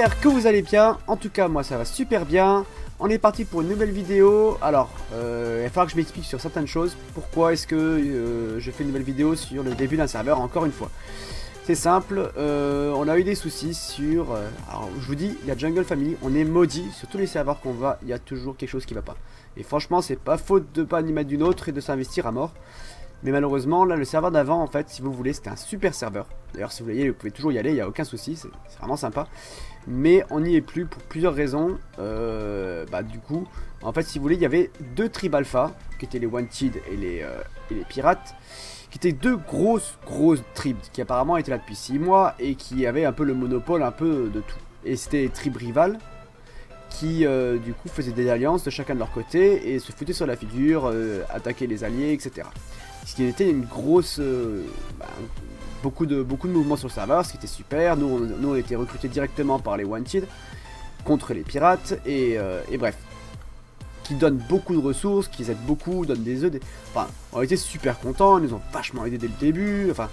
j'espère que vous allez bien. En tout cas, moi ça va super bien. On est parti pour une nouvelle vidéo. Alors, il va falloir que je m'explique sur certaines choses. Pourquoi est-ce que je fais une nouvelle vidéo sur le début d'un serveur, encore une fois. C'est simple, on a eu des soucis sur... alors, je vous dis, il y a Jungle Family, on est maudit. Sur tous les serveurs qu'on va, il y a toujours quelque chose qui va pas. Et franchement, c'est pas faute de pas y mettre d'une autre et de s'investir à mort. Mais malheureusement, là, le serveur d'avant, en fait, si vous voulez, c'était un super serveur. D'ailleurs, si vous voulez, vous pouvez toujours y aller, il n'y a aucun souci, c'est vraiment sympa. Mais on n'y est plus pour plusieurs raisons. Du coup, en fait, si vous voulez, il y avait deux tribes alpha, qui étaient les Wanted et les pirates, qui étaient deux grosses tribes, qui apparemment étaient là depuis 6 mois, et qui avaient un peu le monopole, un peu de tout. Et c'était des tribes rivales, qui du coup faisaient des alliances de chacun de leur côté, et se foutaient sur la figure, attaquaient les alliés, etc. Ce qui était une grosse... beaucoup de mouvements sur le serveur, ce qui était super. Nous on était recrutés directement par les Wanted contre les pirates, et bref. Qui donnent beaucoup de ressources, qui aident beaucoup, donnent des œufs. Enfin, on était super contents, ils nous ont vachement aidé dès le début, enfin,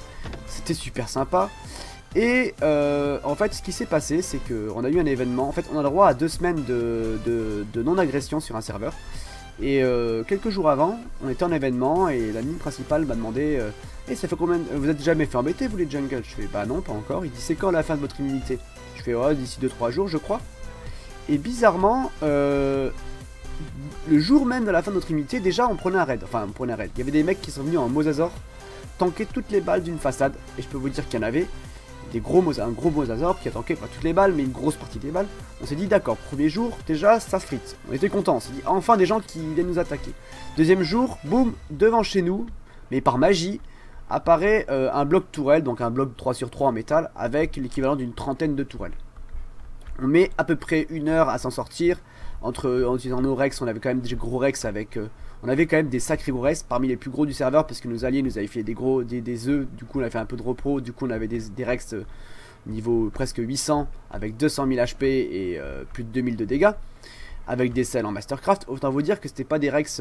c'était super sympa. Et en fait, ce qui s'est passé, c'est qu'on a eu un événement. En fait, on a le droit à 2 semaines de non-agression sur un serveur. Et quelques jours avant, on était en événement et la ligne principale m'a demandé ça fait combien vous êtes jamais fait embêter, vous les jungles? Je fais bah non, pas encore. Il dit c'est quand la fin de votre immunité? Je fais ouais, d'ici 2-3 jours, je crois. Et bizarrement, le jour même de la fin de notre immunité, déjà on prenait un raid. Enfin, on prenait un raid. Il y avait des mecs qui sont venus en Mosasaur tanker toutes les balles d'une façade. Et je peux vous dire qu'il y en avait. Un gros Mosasaur qui a tanké pas toutes les balles mais une grosse partie des balles. On s'est dit d'accord, premier jour déjà ça frite, on était content, on s'est dit enfin des gens qui viennent nous attaquer. Deuxième jour, boum, devant chez nous, mais par magie, apparaît un bloc tourelle, donc un bloc 3/3 en métal avec l'équivalent d'une trentaine de tourelles. On met à peu près 1 heure à s'en sortir. En utilisant nos Rex, on avait quand même des gros Rex avec... on avait quand même des sacrés gros Rex, parmi les plus gros du serveur, parce que nos alliés nous avaient fait des œufs, du coup on a fait un peu de repos, du coup on avait des Rex niveau presque 800, avec 200 000 HP et plus de 2000 de dégâts, avec des selles en Mastercraft. Autant vous dire que c'était pas des Rex...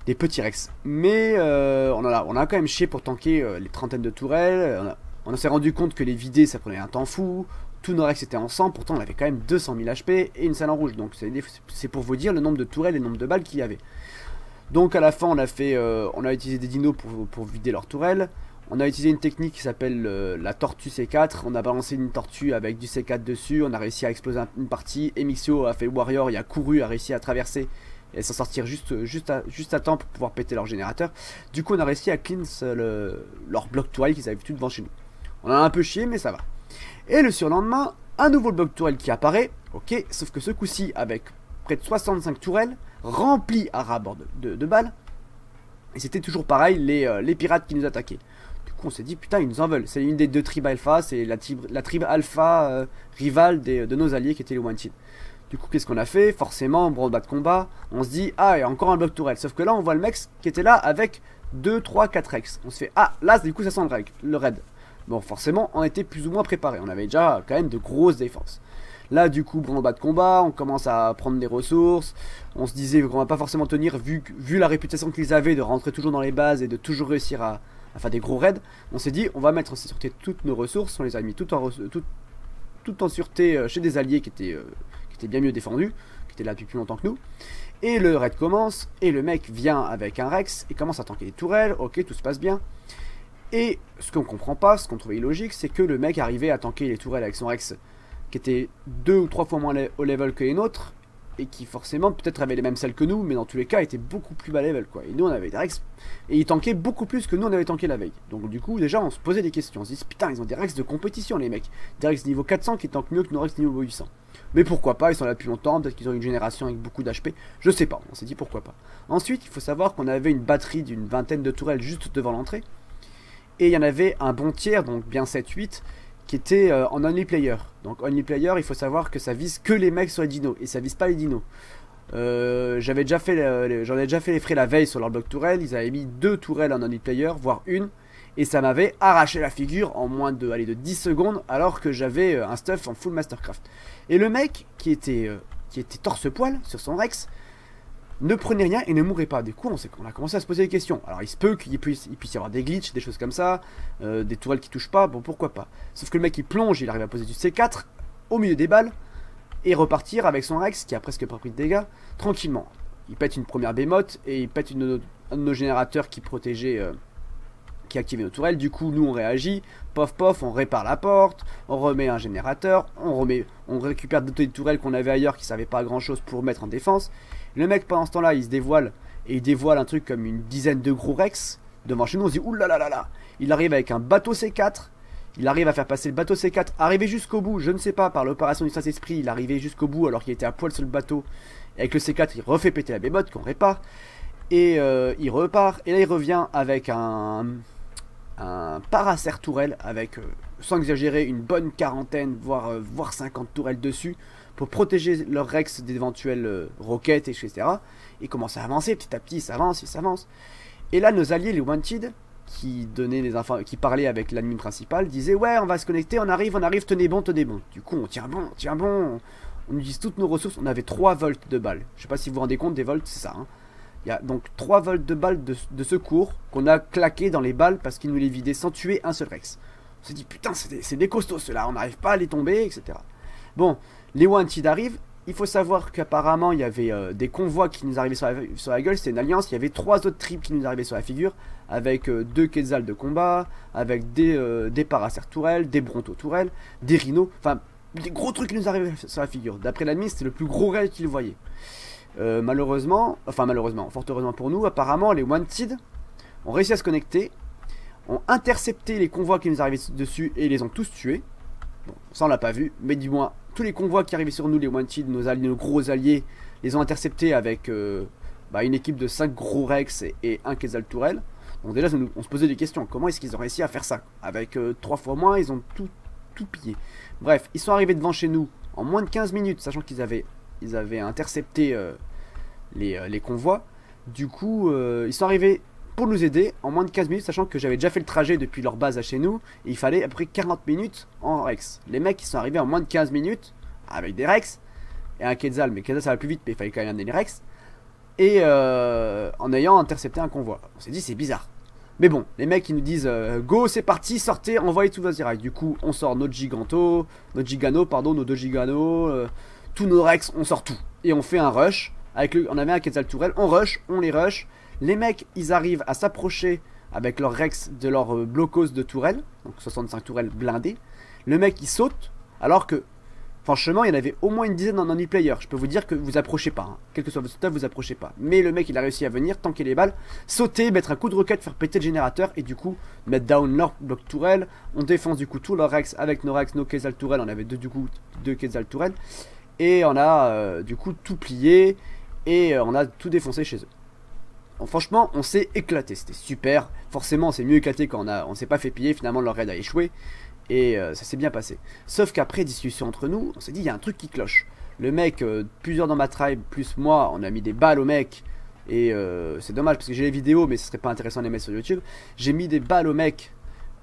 des petits Rex. Mais on a quand même chié pour tanker les trentaines de tourelles, on s'est rendu compte que les vider ça prenait un temps fou. Tous nos Rex étaient en sang, pourtant on avait quand même 200 000 HP et une salle en rouge. Donc c'est pour vous dire le nombre de tourelles et le nombre de balles qu'il y avait. Donc à la fin on a utilisé des dinos pour vider leurs tourelles. On a utilisé une technique qui s'appelle la tortue C4. On a balancé une tortue avec du C4 dessus. On a réussi à exploser une partie. Emixio a fait Warrior, il a couru, a réussi à traverser et s'en sortir juste à temps pour pouvoir péter leur générateur. Du coup on a réussi à cleanse leur bloc tourelle qu'ils avaient tout devant chez nous. On a un peu chié mais ça va. Et le surlendemain, un nouveau bloc tourelle qui apparaît, ok, sauf que ce coup-ci avec près de 65 tourelles, remplies à ras-bord de balles, et c'était toujours pareil, les pirates qui nous attaquaient. Du coup on s'est dit, putain ils nous en veulent, c'est une des deux tribes alpha, c'est la tribe alpha rivale de nos alliés qui étaient les Wanted. Du coup qu'est-ce qu'on a fait? Forcément, branle-bas de combat, on se dit, ah il y a encore un bloc tourelle, sauf que là on voit le mec qui était là avec 2, 3, 4 Rex. On se fait, ah là du coup ça sent le raid. Bon, forcément, on était plus ou moins préparé. On avait déjà quand même de grosses défenses. Là, du coup, branle-bas de combat, on commence à prendre des ressources. On se disait qu'on va pas forcément tenir, vu la réputation qu'ils avaient de rentrer toujours dans les bases et de toujours réussir à faire des gros raids. On s'est dit, on va mettre en sûreté toutes nos ressources. On les a mis tout en sûreté chez des alliés qui étaient bien mieux défendus, qui étaient là depuis plus longtemps que nous. Et le raid commence, et le mec vient avec un Rex et commence à tanker les tourelles. Ok, tout se passe bien. Et ce qu'on comprend pas, ce qu'on trouvait illogique, c'est que le mec arrivait à tanker les tourelles avec son Rex qui était 2 ou 3 fois moins au level que les nôtres, et qui forcément peut-être avait les mêmes selles que nous, mais dans tous les cas était beaucoup plus bas level quoi. Et nous on avait des Rex, et ils tankaient beaucoup plus que nous on avait tanké la veille. Donc du coup déjà on se posait des questions, on se dit putain ils ont des Rex de compétition les mecs, des Rex niveau 400 qui tankent mieux que nos Rex niveau 800. Mais pourquoi pas, ils sont là depuis longtemps, peut-être qu'ils ont une génération avec beaucoup d'HP, je sais pas, on s'est dit pourquoi pas. Ensuite il faut savoir qu'on avait une batterie d'une vingtaine de tourelles juste devant l'entrée. Et il y en avait un bon tiers, donc bien 7-8, qui était en only player. Donc only player, il faut savoir que ça vise que les mecs sur les dinos, et ça vise pas les dinos. J'en ai déjà fait les frais la veille sur leur bloc tourelle, ils avaient mis 2 tourelles en only player, voire une, et ça m'avait arraché la figure en moins de 10 secondes, alors que j'avais un stuff en full Mastercraft. Et le mec, qui était torse-poil sur son Rex, ne prenait rien et ne mourait pas. Du coup, on a commencé à se poser des questions. Alors, il se peut qu'il puisse y avoir des glitches, des choses comme ça, des tourelles qui touchent pas, bon, pourquoi pas. Sauf que le mec, il plonge, il arrive à poser du C4, au milieu des balles et repartir avec son Rex qui a presque pas pris de dégâts, tranquillement. Il pète une première bémote et il pète un de nos générateurs qui protégeait, qui activait nos tourelles. Du coup, nous on réagit, pof pof, on répare la porte, on remet un générateur, on récupère d'autres tourelles qu'on avait ailleurs qui servaient pas à grand chose pour mettre en défense. Le mec pendant ce temps-là, il se dévoile et il dévoile un truc comme une dizaine de gros Rex devant chez nous. On se dit oulalalala. Il arrive avec un bateau C4. Il arrive à faire passer le bateau C4, arriver jusqu'au bout, je ne sais pas, par l'opération du Saint-Esprit, il arrivait jusqu'au bout alors qu'il était à poil sur le bateau. Et avec le C4, il refait péter la bémote qu'on répare. Et il repart. Et là, il revient avec un Paracer tourelle avec, sans exagérer, une bonne quarantaine, voire 50 tourelles dessus pour protéger leur Rex d'éventuelles roquettes, etc. Il commence à avancer, petit à petit, il s'avance. Et là, nos alliés, les Wanted, qui parlaient avec l'admin principal, disaient ouais, on va se connecter, on arrive, tenez bon. Du coup, on tient bon. On utilise toutes nos ressources. On avait 3 volts de balles. Je sais pas si vous vous rendez compte, des volts, c'est ça. Hein. Il y a donc 3 volts de balles de secours qu'on a claqué dans les balles parce qu'ils nous les vidaient sans tuer un seul Rex. On s'est dit putain, c'est des costauds ceux-là, on n'arrive pas à les tomber, etc. Bon, les Wanted arrivent. Il faut savoir qu'apparemment il y avait des convois qui nous arrivaient sur la gueule, c'était une alliance, il y avait 3 autres tribus qui nous arrivaient sur la figure, avec 2 Quetzals de combat, avec des Paracer tourelles, des Bronto tourelles, des Rhinos, enfin des gros trucs qui nous arrivaient sur la figure. D'après l'admin, c'était le plus gros raid qu'il voyait. Malheureusement, fort heureusement pour nous, apparemment les Wanted ont réussi à se connecter, ont intercepté les convois qui nous arrivaient dessus et les ont tous tués. Bon, ça on l'a pas vu, mais du moins tous les convois qui arrivaient sur nous, les Wanted, nos gros alliés, les ont interceptés avec une équipe de 5 gros Rex et un Quetzal tourelle. Donc déjà on se posait des questions, comment est-ce qu'ils ont réussi à faire ça? Avec 3 fois moins, ils ont tout pillé. Bref, ils sont arrivés devant chez nous en moins de 15 minutes, sachant qu'ils avaient intercepté les convois. Du coup, ils sont arrivés pour nous aider en moins de 15 minutes, sachant que j'avais déjà fait le trajet depuis leur base à chez nous, et il fallait à peu près 40 minutes en Rex. Les mecs, ils sont arrivés en moins de 15 minutes, avec des Rex, et un Quetzal, mais Quetzal ça va plus vite, mais il fallait quand même amener les Rex, et en ayant intercepté un convoi. On s'est dit, c'est bizarre. Mais bon, les mecs, ils nous disent, go, c'est parti, sortez, envoyez tous vos Iracs. Du coup, on sort nos 2 Gigano, tous nos Rex, on sort tout. Et on fait un rush, on avait un Quetzal tourelle, on les rush. Les mecs, ils arrivent à s'approcher avec leur Rex de leur blocos de tourelle, donc 65 tourelles blindées. Le mec, il saute, alors que, franchement, il y en avait au moins une dizaine en only-player. Je peux vous dire que vous approchez pas, hein. Quel que soit votre stuff, vous approchez pas. Mais le mec, il a réussi à venir, tanker les balles, sauter, mettre un coup de roquette, faire péter le générateur, et du coup, mettre down leur bloc tourelle. On défonce du coup tout leur Rex avec nos Rex, nos Quetzal tourelles. On avait deux Quetzal tourelles. Et on a du coup tout plié, et on a tout défoncé chez eux. Donc, franchement, on s'est éclaté, c'était super. Forcément, on s'est mieux éclaté quand on s'est pas fait piller. Finalement, leur raid a échoué. Et ça s'est bien passé. Sauf qu'après discussion entre nous, on s'est dit, il y a un truc qui cloche. Le mec, plusieurs dans ma tribe, plus moi, on a mis des balles au mec. Et c'est dommage parce que j'ai les vidéos, mais ce serait pas intéressant de les mettre sur YouTube. J'ai mis des balles au mec.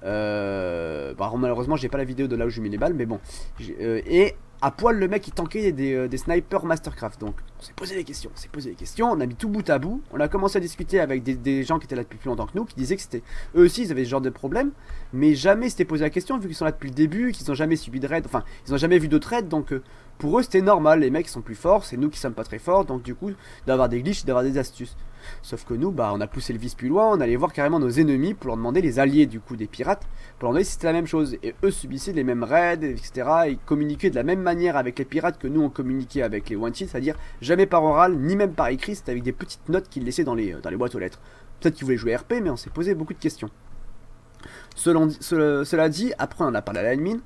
Malheureusement, j'ai pas la vidéo de là où j'ai mis les balles, mais bon. Et à poil, le mec il tankait des snipers Mastercraft. Donc on s'est posé des questions, on a mis tout bout à bout. On a commencé à discuter avec des gens qui étaient là depuis plus longtemps que nous, qui disaient que c'était eux aussi ils avaient ce genre de problème, mais jamais s'était posé la question vu qu'ils sont là depuis le début, qu'ils n'ont jamais subi de raid, enfin ils n'ont jamais vu d'autres raids, donc pour eux c'était normal. Les mecs ils sont plus forts, c'est nous qui sommes pas très forts, donc du coup d'avoir des glitches, d'avoir des astuces. Sauf que nous, on a poussé le vice plus loin, on allait voir carrément nos ennemis pour leur demander, les alliés du coup des pirates, pour leur demander si c'était la même chose. Et eux subissaient les mêmes raids, etc. Ils communiquaient de la même manière avec les pirates que nous on communiquait avec les Wanted, c'est-à-dire jamais par oral, ni même par écrit, c'était avec des petites notes qu'ils laissaient dans les boîtes aux lettres. Peut-être qu'ils voulaient jouer RP, mais on s'est posé beaucoup de questions. Cela dit, après on en a parlé à l'admin,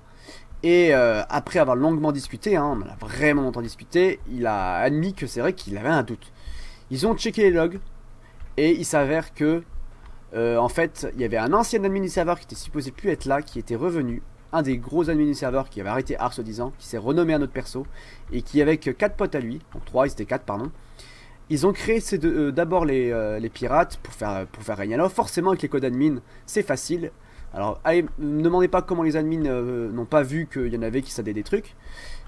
et après avoir longuement discuté, on en a vraiment longtemps discuté, il a admis que c'est vrai qu'il avait un doute. Ils ont checké les logs et il s'avère que en fait il y avait un ancien admin du serveur qui était supposé plus être là, qui était revenu, un des gros admins du serveur qui avait arrêté Ars soi-disant, qui s'est renommé un autre perso et qui avec 4 potes à lui, donc 3, ils étaient 4 pardon. Ils ont créé d'abord les pirates pour faire régner. Alors forcément avec les codes admin c'est facile. Alors allez, ne demandez pas comment les admins n'ont pas vu qu'il y en avait qui savaient des trucs.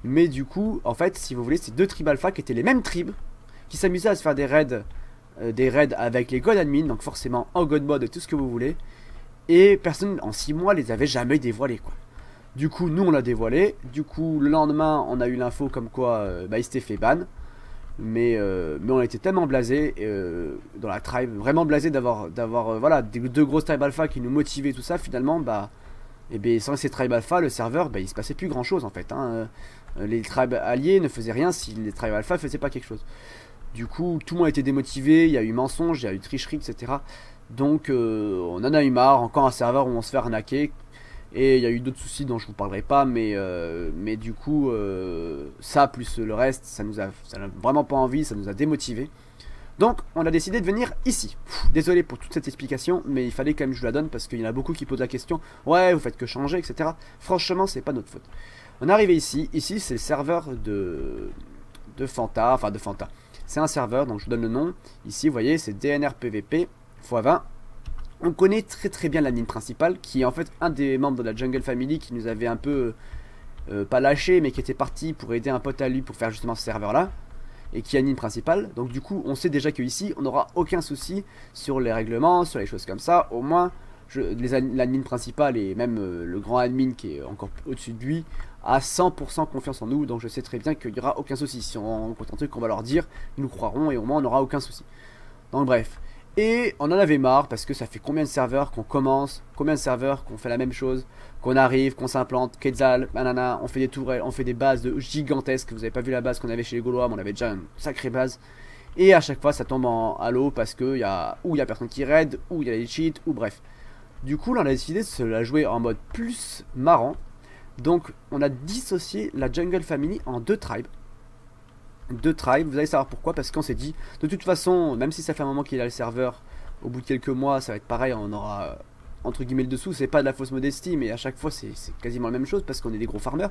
Mais du coup en fait si vous voulez c'est 2 tribes alpha qui étaient les mêmes tribes, qui s'amusaient à se faire des raids avec les god admin, donc forcément en god mode et tout ce que vous voulez, et personne en 6 mois les avait jamais dévoilés quoi. Du coup, nous on l'a dévoilé. Du coup, le lendemain, on a eu l'info comme quoi il s'était fait ban. Mais on était tellement blasés dans la tribe, vraiment blasés d'avoir voilà, deux grosses tribe alpha qui nous motivaient tout ça. Finalement, et ben, sans ces tribe alpha, le serveur, il se passait plus grand chose en fait. Hein. Les tribes alliés ne faisaient rien si les tribe alpha faisaient pas quelque chose. Du coup, tout le monde a été démotivé, il y a eu mensonge, il y a eu tricherie, etc. Donc, on en a eu marre. Encore un serveur où on se fait arnaquer. Et il y a eu d'autres soucis dont je vous parlerai pas, mais du coup, ça plus le reste, ça n'a vraiment pas envie, ça nous a démotivé. Donc, on a décidé de venir ici. Désolé pour toute cette explication, mais il fallait quand même que je vous la donne parce qu'il y en a beaucoup qui posent la question. Ouais, vous faites que changer, etc. Franchement, c'est pas notre faute. On est arrivé ici. Ici, c'est le serveur de Fanta, enfin de Fanta. C'est un serveur, donc je vous donne le nom. Ici, vous voyez, c'est DNR PVP x20. On connaît très très bien l'admin principal, qui est en fait un des membres de la Jungle Family qui nous avait un peu, pas lâché, mais qui était parti pour aider un pote à lui pour faire justement ce serveur là, et qui est admin principal. Donc du coup, on sait déjà qu'ici, on n'aura aucun souci sur les règlements, sur les choses comme ça. Au moins, l'admin principal et même le grand admin qui est encore au-dessus de lui a 100% confiance en nous, donc je sais très bien qu'il n'y aura aucun souci. Si on rencontre un truc qu'on va leur dire, ils nous croiront et au moins on n'aura aucun souci. Donc bref. Et on en avait marre parce que ça fait combien de serveurs qu'on commence, combien de serveurs qu'on fait la même chose, qu'on arrive, qu'on s'implante, Quetzal, banana, on fait des tourelles, on fait des bases gigantesques. Vous avez pas vu la base qu'on avait chez les Gaulois, mais on avait déjà une sacrée base. Et à chaque fois ça tombe à l'eau parce que ou il y a personne qui raid, ou il y a des cheats, ou bref. Du coup là on a décidé de se la jouer en mode plus marrant. Donc on a dissocié la Jungle Family en deux tribes. Vous allez savoir pourquoi, parce qu'on s'est dit de toute façon, même si ça fait un moment qu'il a le serveur, au bout de quelques mois ça va être pareil, on aura entre guillemets le dessous. C'est pas de la fausse modestie, mais à chaque fois c'est quasiment la même chose parce qu'on est des gros farmers.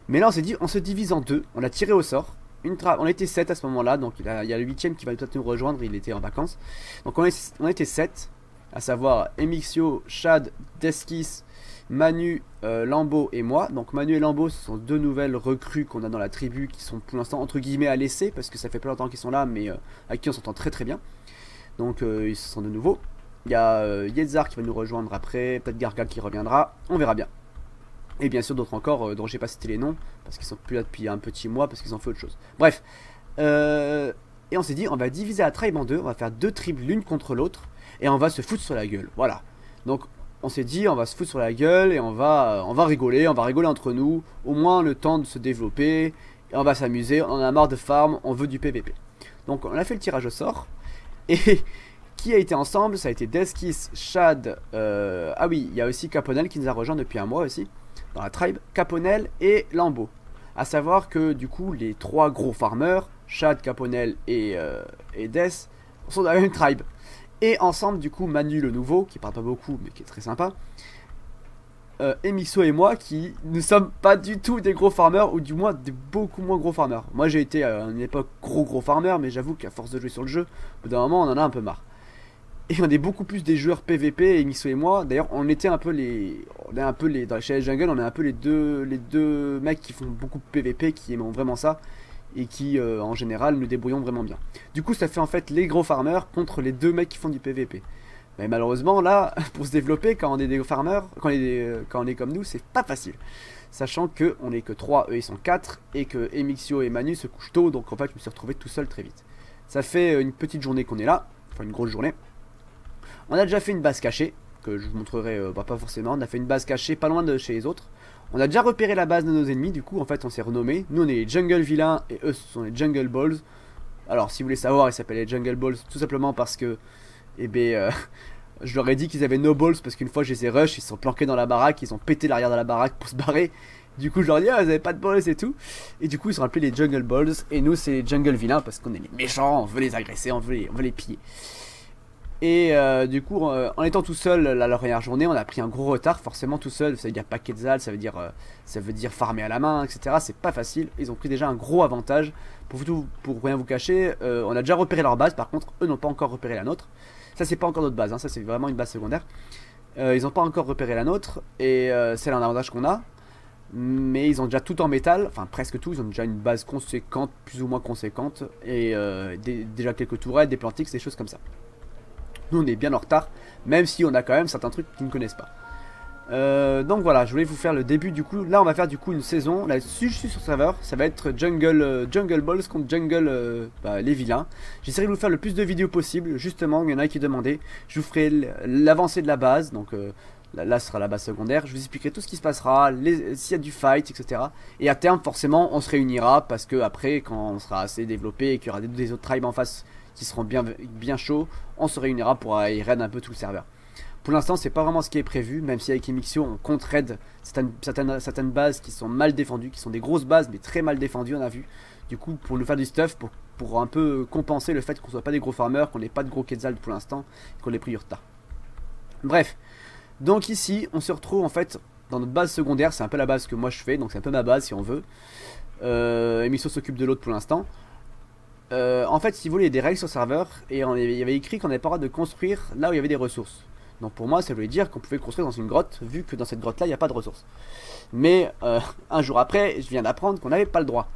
Mais là on s'est dit, on se divise en deux, on a tiré au sort. On était 7 à ce moment là, donc il y a le 8ème qui va peut-être nous rejoindre, il était en vacances. Donc on était 7, à savoir Emixio, Shad, Deskis, Manu, Lambeau et moi. Donc Manu et Lambeau, ce sont deux nouvelles recrues qu'on a dans la tribu qui sont pour l'instant entre guillemets à laisser parce que ça fait pas longtemps qu'ils sont là, mais avec qui on s'entend très très bien. Donc ils sont de nouveau. Il y a Yetzar qui va nous rejoindre après, peut-être Gargal qui reviendra, on verra bien. Et bien sûr d'autres encore dont j'ai pas cité les noms parce qu'ils sont plus là depuis un petit mois parce qu'ils ont fait autre chose. Bref, et on s'est dit on va diviser la tribe en deux, on va faire deux tribus l'une contre l'autre et on va se foutre sur la gueule. Voilà. Donc on s'est dit on va se foutre sur la gueule et on va rigoler entre nous, au moins le temps de se développer, et on va s'amuser, on en a marre de farm, on veut du PVP. Donc on a fait le tirage au sort, et qui a été ensemble, ça a été Deskis, Shad, ah oui, il y a aussi Caponel qui nous a rejoint depuis un mois aussi, dans la tribe, Caponel et Lambeau. A savoir que du coup les trois gros farmers, Shad, Caponel et Des, sont dans la même tribe. Et ensemble, du coup, Manu le nouveau, qui parle pas beaucoup, mais qui est très sympa, Emixo et moi, qui ne sommes pas du tout des gros farmers, ou du moins des beaucoup moins gros farmers. Moi, j'ai été à une époque gros farmer, mais j'avoue qu'à force de jouer sur le jeu, au bout d'un moment, on en a un peu marre. Et on est beaucoup plus des joueurs PVP, Emixo et moi. D'ailleurs, on était un peu les... chez les Jungle, on est un peu les deux mecs qui font beaucoup de PVP, qui aiment vraiment ça. Et qui en général nous débrouillons vraiment bien. Du coup ça fait en fait les gros farmers contre les deux mecs qui font du PVP. Mais malheureusement là, pour se développer quand on est des farmers, quand on est comme nous, c'est pas facile. Sachant que on est que 3, eux ils sont 4, et que Emixio et Manu se couchent tôt, donc en fait je me suis retrouvé tout seul très vite. Ça fait une petite journée qu'on est là, enfin une grosse journée. On a déjà fait une base cachée, que je vous montrerai pas forcément, on a fait une base cachée pas loin de chez les autres. On a déjà repéré la base de nos ennemis, du coup en fait on s'est renommé. Nous on est les Jungle Villains et eux ce sont les Jungle Balls. Alors si vous voulez savoir, ils s'appellent les Jungle Balls tout simplement parce que je leur ai dit qu'ils avaient no balls parce qu'une fois je les ai rush, ils se sont planqués dans la baraque, ils ont pété l'arrière de la baraque pour se barrer. Du coup je leur ai dit ah, vous avez pas de balls et tout. Et du coup ils sont appelés les Jungle Balls et nous c'est les Jungle Villains parce qu'on est les méchants, on veut les agresser, on veut les piller. Et du coup, en étant tout seul la première journée, on a pris un gros retard. Forcément, tout seul, ça veut dire pas Quetzal, ça veut dire farmer à la main, etc. C'est pas facile. Ils ont pris déjà un gros avantage. Pour rien vous cacher, on a déjà repéré leur base. Par contre, eux n'ont pas encore repéré la nôtre. Ça, c'est pas encore notre base, hein, ça, c'est vraiment une base secondaire. Ils n'ont pas encore repéré la nôtre. Et c'est un avantage qu'on a. Mais ils ont déjà tout en métal, enfin presque tout. Ils ont déjà une base conséquente, plus ou moins conséquente. Et déjà quelques tourelles, des plantix, des choses comme ça. Nous on est bien en retard, même si on a quand même certains trucs qu'ils ne connaissent pas. Donc voilà, je voulais vous faire le début du coup. Là on va faire du coup une saison. Là si je suis sur serveur, ça va être Jungle Balls contre Jungle les vilains. J'essaierai de vous faire le plus de vidéos possible. Justement, il y en a qui demandaient. Je vous ferai l'avancée de la base. Donc là ce sera la base secondaire. Je vous expliquerai tout ce qui se passera, s'il y a du fight, etc. Et à terme forcément on se réunira. Parce que après quand on sera assez développé et qu'il y aura des autres tribes en face qui seront bien chauds, on se réunira pour raid un peu tout le serveur. Pour l'instant, c'est pas vraiment ce qui est prévu, même si avec Emixio, on compte raid certaines bases qui sont mal défendues, qui sont des grosses bases, mais très mal défendues, on a vu. Du coup, pour nous faire du stuff, pour un peu compenser le fait qu'on soit pas des gros farmers, qu'on n'ait pas de gros quetzal pour l'instant, qu'on ait pris du retard. Bref, donc ici, on se retrouve en fait dans notre base secondaire, c'est un peu la base que moi je fais, donc c'est un peu ma base si on veut. Emixio s'occupe de l'autre pour l'instant. En fait, si vous voulez, il y a des règles sur serveur, et il y avait écrit qu'on n'avait pas le droit de construire là où il y avait des ressources. Donc pour moi ça voulait dire qu'on pouvait construire dans une grotte, vu que dans cette grotte là il n'y a pas de ressources. Mais un jour après je viens d'apprendre qu'on n'avait pas le droit.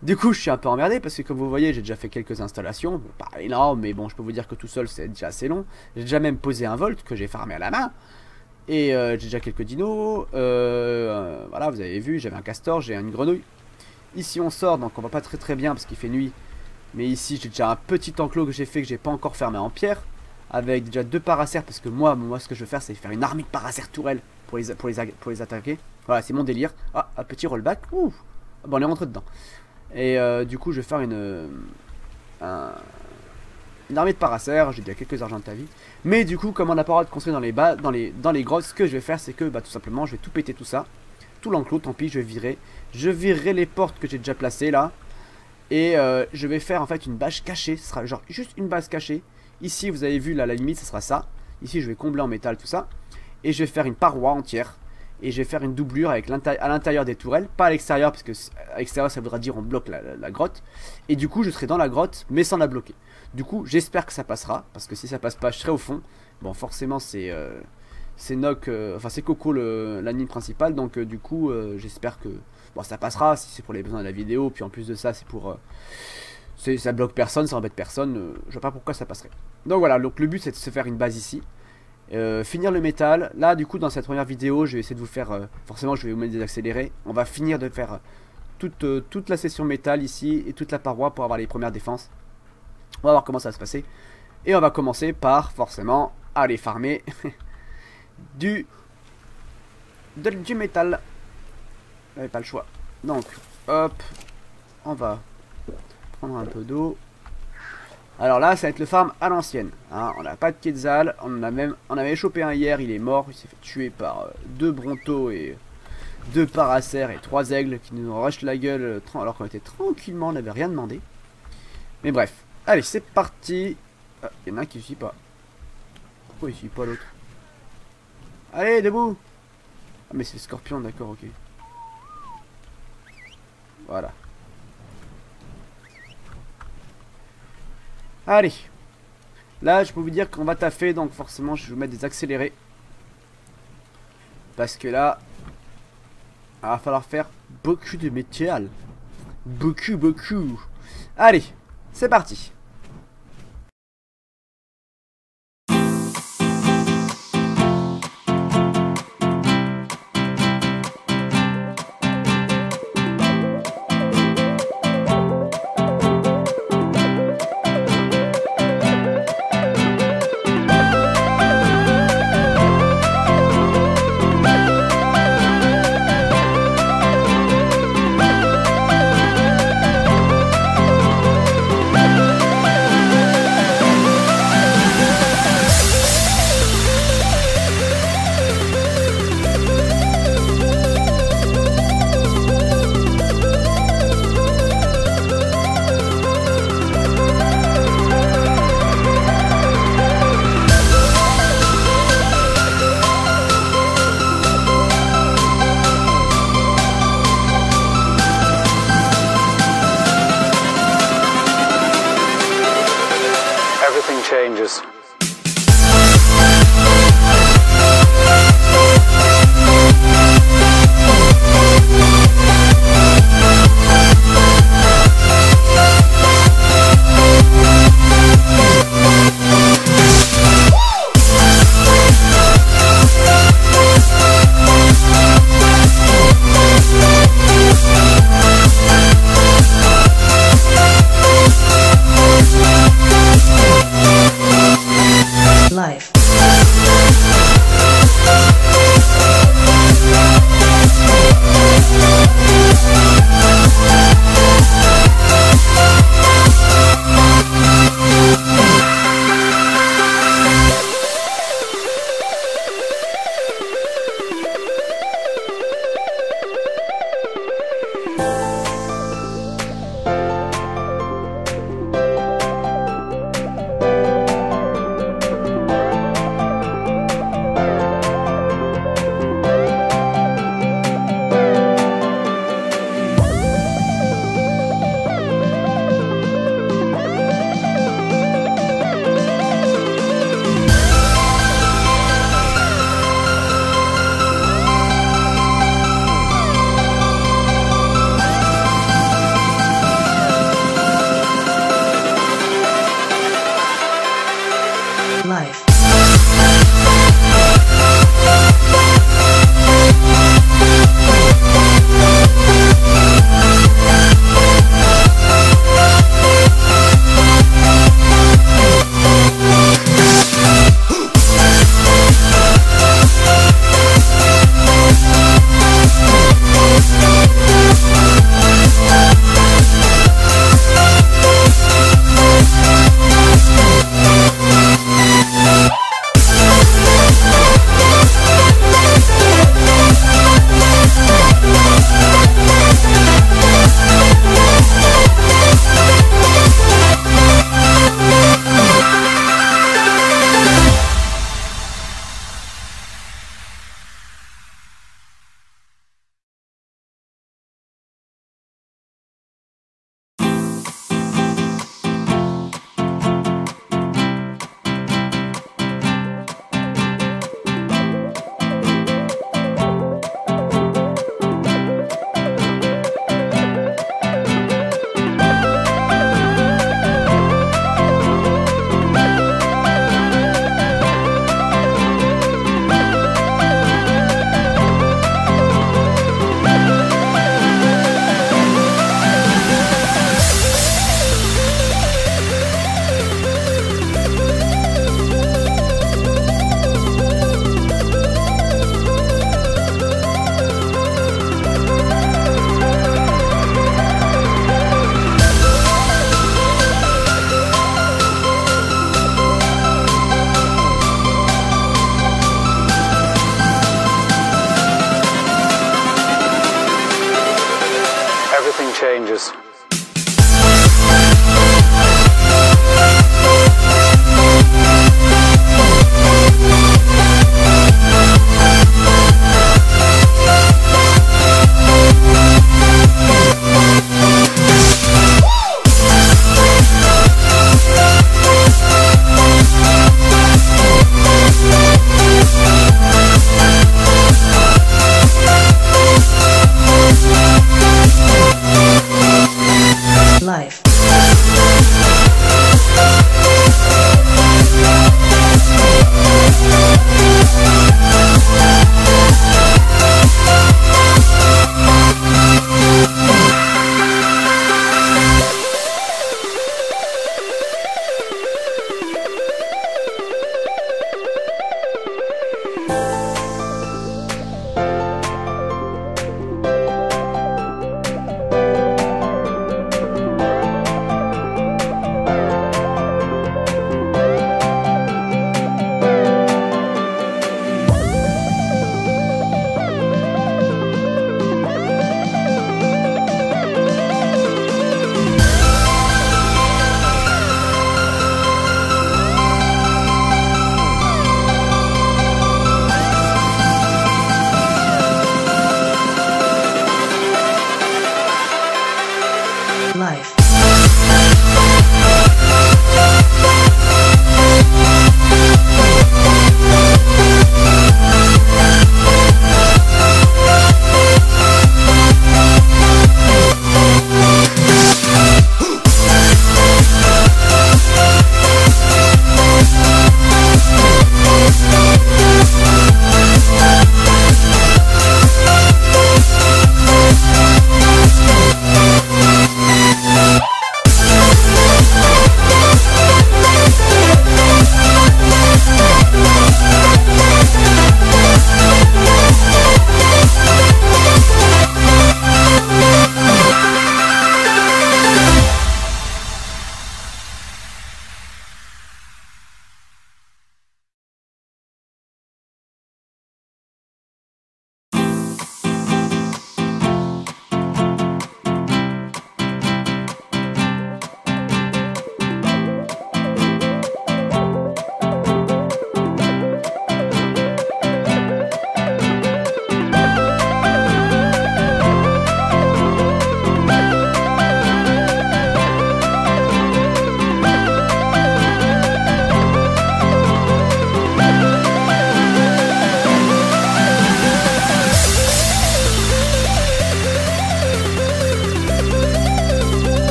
Du coup je suis un peu emmerdé parce que comme vous voyez j'ai déjà fait quelques installations. Pas énorme mais bon je peux vous dire que tout seul c'est déjà assez long. J'ai déjà même posé un volt que j'ai farmé à la main. Et j'ai déjà quelques dinos. Voilà vous avez vu j'avais un castor, j'ai une grenouille. Ici on sort donc on va pas très bien parce qu'il fait nuit. Mais ici j'ai déjà un petit enclos que j'ai fait que j'ai pas encore fermé en pierre. Avec déjà 2 paracères parce que moi ce que je veux faire c'est faire une armée de paracères tourelles pour les attaquer. Voilà c'est mon délire. Ah un petit rollback. Ouh. Bon on est rentré dedans. Et du coup je vais faire une armée de paracères. J'ai déjà quelques argents de ta vie. Mais du coup comme on n'a pas le droit de construire dans les grottes, ce que je vais faire c'est que tout simplement je vais tout péter tout ça. Tout l'enclos tant pis je virerai. Je virerai les portes que j'ai déjà placées là. Et je vais faire en fait une base cachée. Ce sera genre juste une base cachée. Ici vous avez vu là la limite ce sera ça. Ici je vais combler en métal tout ça. Et je vais faire une paroi entière. Et je vais faire une doublure avec à l'intérieur des tourelles. Pas à l'extérieur parce que à l'extérieur ça voudra dire on bloque la grotte. Et du coup je serai dans la grotte mais sans la bloquer. Du coup j'espère que ça passera. Parce que si ça passe pas je serai au fond. Bon forcément c'est Noc, enfin c'est Coco la ligne principale. Donc du coup j'espère que bon, ça passera si c'est pour les besoins de la vidéo. Puis en plus de ça c'est pour... ça bloque personne, ça embête personne, je vois pas pourquoi ça passerait. Donc voilà, donc le but c'est de se faire une base ici. Finir le métal. Là du coup dans cette première vidéo je vais essayer de vous faire, forcément je vais vous mettre des accélérés. On va finir de faire toute la session métal ici et toute la paroi pour avoir les premières défenses. On va voir comment ça va se passer. Et on va commencer par forcément aller farmer du métal. J'avais pas le choix. Donc hop, on va prendre un peu d'eau. Alors là ça va être le farm à l'ancienne hein. On n'a pas de quetzal. On avait chopé un hier, il est mort. Il s'est fait tuer par 2 brontos et 2 paracères et 3 aigles qui nous ont rush la gueule alors qu'on était tranquillement, on n'avait rien demandé. Mais bref, allez c'est parti. Il y en a un qui ne suit pas. Pourquoi il suit pas l'autre? Allez debout. Ah mais c'est le scorpion, d'accord, ok. Voilà. Allez. Là je peux vous dire qu'on va taffer. Donc forcément je vais vous mettre des accélérés. Parce que là il va falloir faire beaucoup de métal. Beaucoup. Allez, c'est parti. Changes. Life.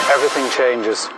Everything changes.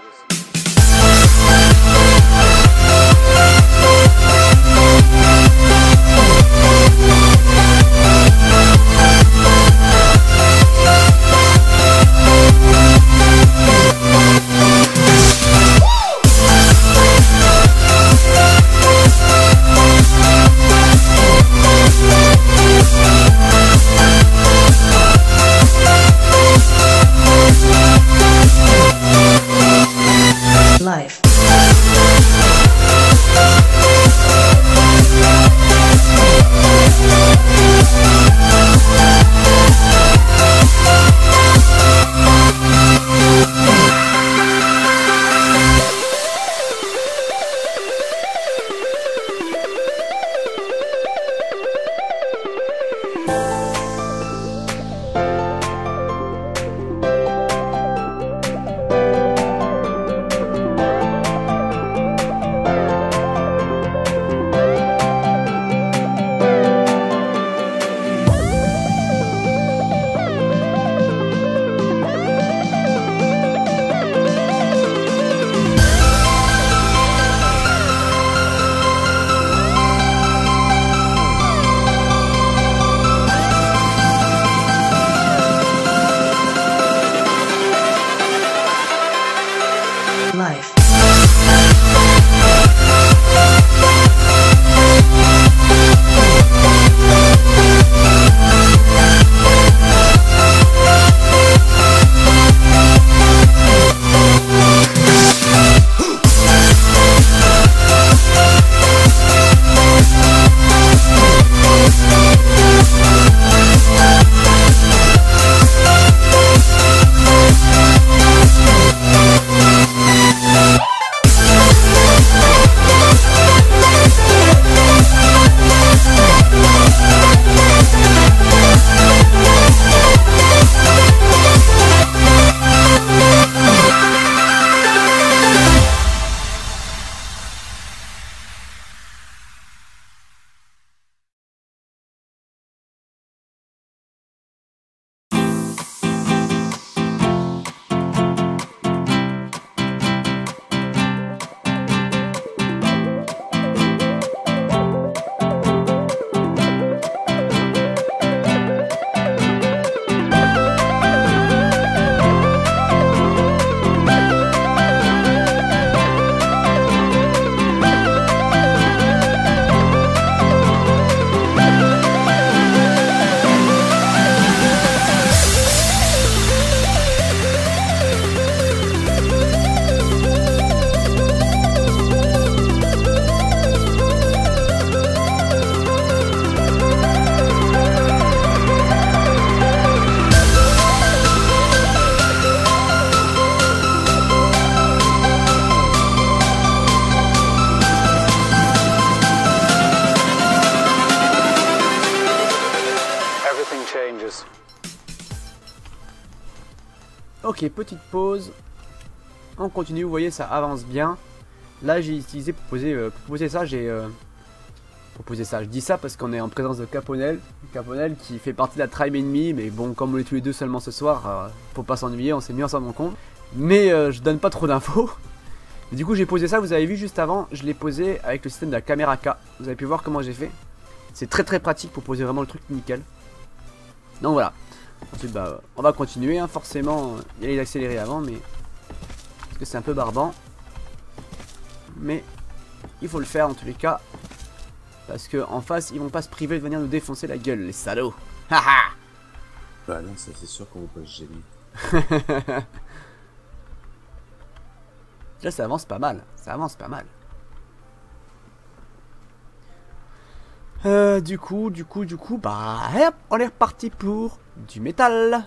changes. Ok, petite pause. On continue, vous voyez, ça avance bien. Là, j'ai utilisé pour poser ça, je dis ça parce qu'on est en présence de Caponel. Caponel qui fait partie de la tribe ennemie, mais bon, comme on est tous les deux seulement ce soir, faut pas s'ennuyer, on s'est mis ensemble en compte. Mais je donne pas trop d'infos. Du coup, j'ai posé ça, vous avez vu juste avant, je l'ai posé avec le système de la caméra K. Vous avez pu voir comment j'ai fait. C'est très très pratique pour poser vraiment le truc nickel. Donc voilà. Ensuite, bah, on va continuer, hein. Forcément, il y a les accélérés avant, mais parce que c'est un peu barbant. Mais il faut le faire en tous les cas. Parce que en face, ils vont pas se priver de venir nous défoncer la gueule, les salauds. Haha. Bah non, ça c'est sûr qu'on va pas se gêner. Là, ça avance pas mal. Ça avance pas mal. Du coup, bah, hop, on est reparti pour du métal.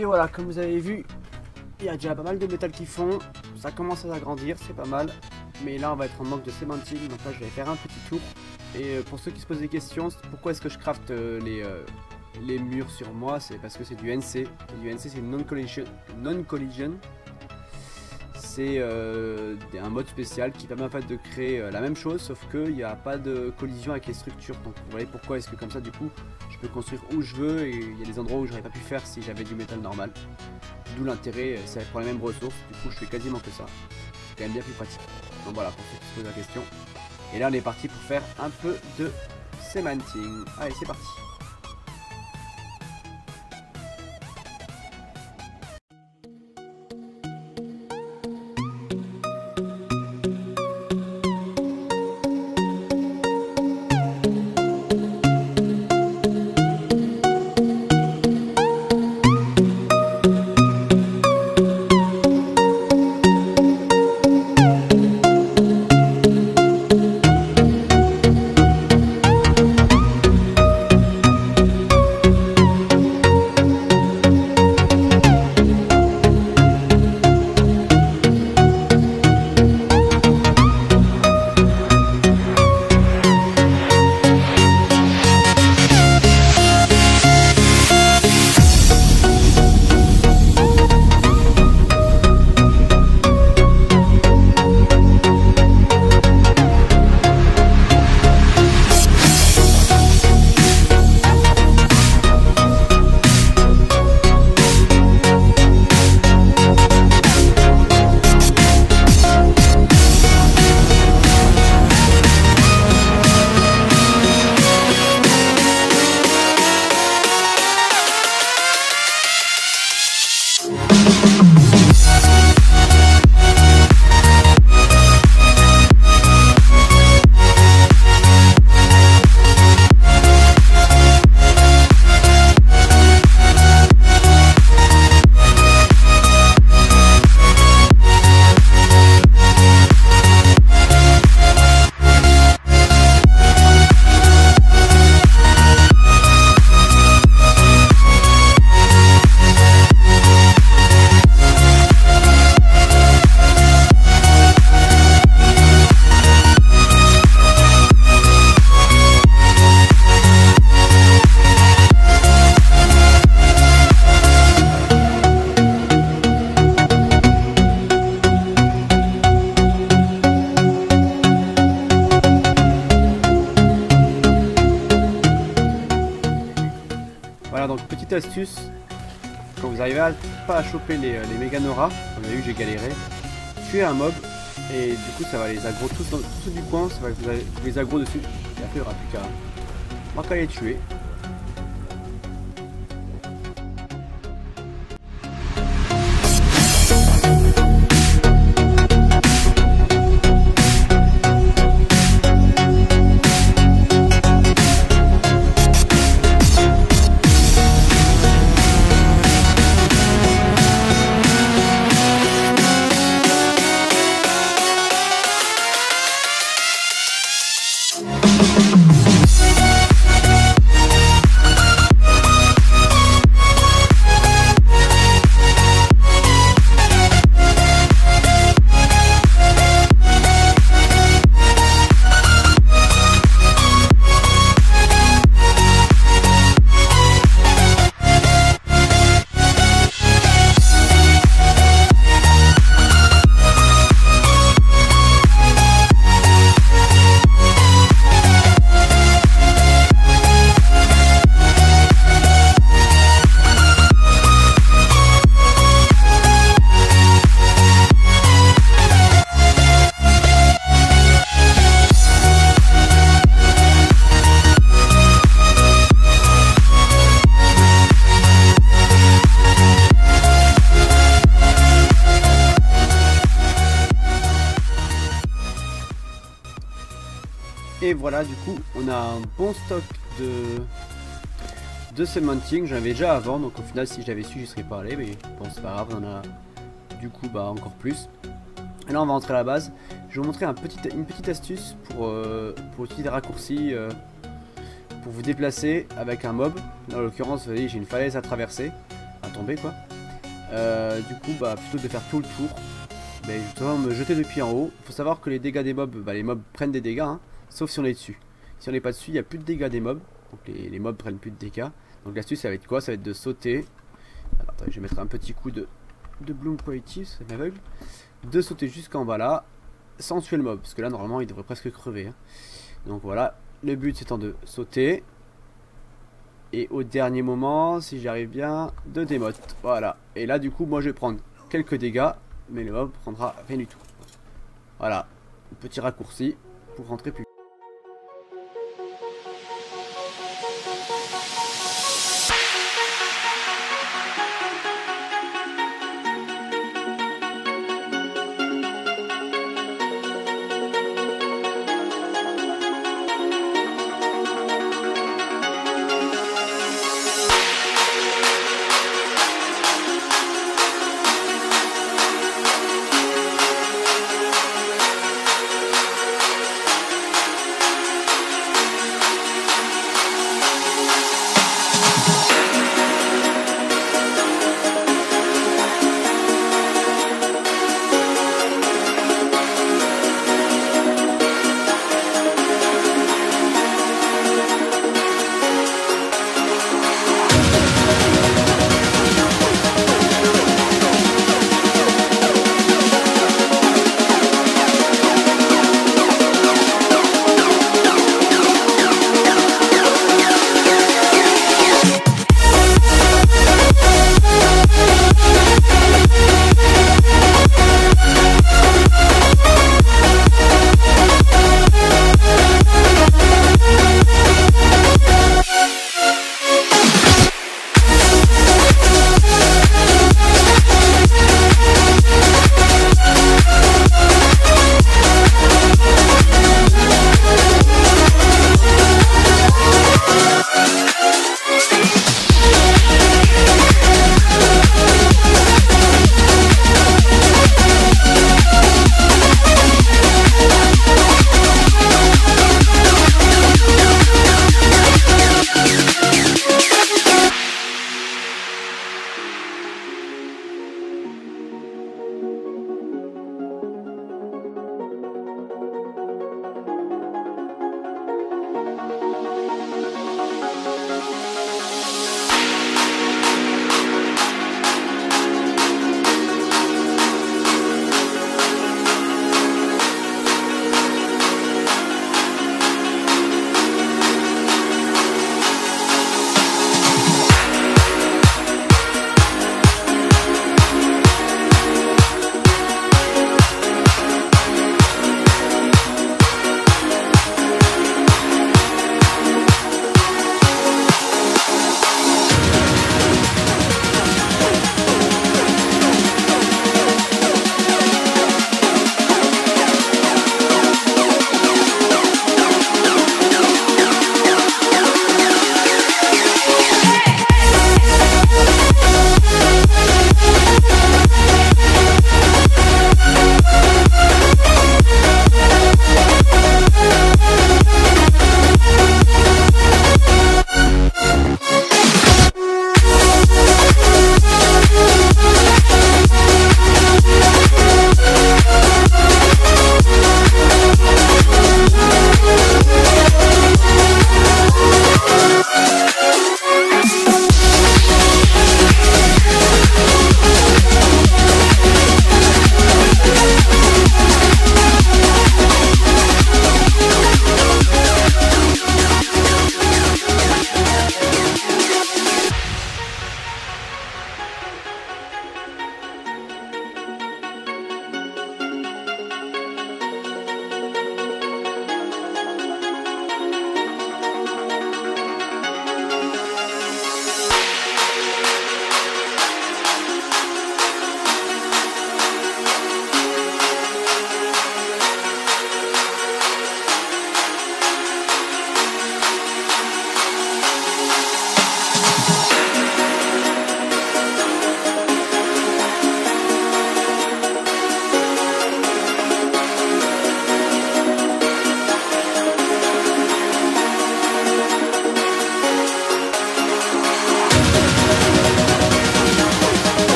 Et voilà, comme vous avez vu, il y a déjà pas mal de métal qui font. Ça commence à s'agrandir, c'est pas mal. Mais là, on va être en manque de cementing, donc là, je vais faire un petit tour. Et pour ceux qui se posent des questions, pourquoi est-ce que je crafte les murs sur moi? C'est parce que c'est du NC. Et du NC, c'est non-collision. C'est un mode spécial qui permet en fait de créer la même chose, sauf qu'il n'y a pas de collision avec les structures. Donc vous voyez pourquoi est-ce que comme ça, du coup, je peux construire où je veux, et il y a des endroits où j'aurais pas pu faire si j'avais du métal normal. D'où l'intérêt, c'est pour les mêmes ressources. Du coup, je fais quasiment que ça. C'est quand même bien plus pratique. Donc voilà, pour ceux qui se posent la question. Et là, on est parti pour faire un peu de cementing. Allez, c'est parti. Voilà, donc petite astuce, quand vous arrivez pas à choper les Meganora, comme vous avez vu j'ai galéré, tuez un mob et du coup ça va les aggro tous ceux du coin, ça va vous les aggro dessus et après il n'y aura plus qu'à les tuer. Et voilà, du coup on a un bon stock de cementing. J'en avais déjà avant, donc au final si je l'avais su j'y serais pas allé, mais bon c'est pas grave, on en a du coup encore plus. Et là on va rentrer à la base. Je vais vous montrer une petite astuce pour utiliser des raccourcis pour vous déplacer avec un mob. Là, en l'occurrence vous voyez j'ai une falaise à traverser, à tomber quoi. Du coup, bah, plutôt que de faire tout le tour, bah, je vais me jeter depuis en haut. Il faut savoir que les dégâts des mobs, bah, les mobs prennent des dégâts, hein, sauf si on est dessus. Si on n'est pas dessus, il n'y a plus de dégâts des mobs. Donc les mobs prennent plus de dégâts. Donc l'astuce, ça va être quoi? Ça va être de sauter. Alors, attendez, je vais mettre un petit coup de Bloom Quality, ça m'aveugle. De sauter jusqu'en bas là, sans tuer le mob. Parce que là, normalement, il devrait presque crever. Hein. Donc voilà, le but c'est de sauter. Et au dernier moment, si j'y arrive bien, de démote. Voilà. Et là, du coup, moi, je vais prendre quelques dégâts. Mais le mob prendra rien du tout. Voilà. Petit raccourci pour rentrer plus vite.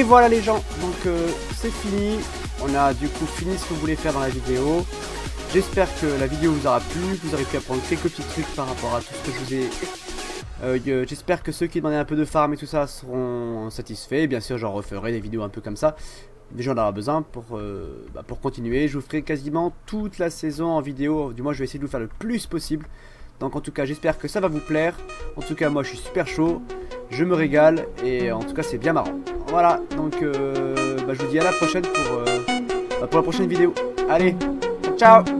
Et voilà les gens, donc c'est fini. On a du coup fini ce qu'on voulait faire dans la vidéo. J'espère que la vidéo vous aura plu, que vous aurez pu apprendre quelques petits trucs par rapport à tout ce que je vous ai... j'espère que ceux qui demandaient un peu de farm et tout ça seront satisfaits. Bien sûr, j'en referai des vidéos un peu comme ça. Mais j'en aurai besoin pour continuer. Je vous ferai quasiment toute la saison en vidéo. Du moins, je vais essayer de vous faire le plus possible. Donc en tout cas, j'espère que ça va vous plaire. En tout cas, moi, je suis super chaud. Je me régale. Et en tout cas, c'est bien marrant. Voilà, donc je vous dis à la prochaine pour la prochaine vidéo. Allez, ciao!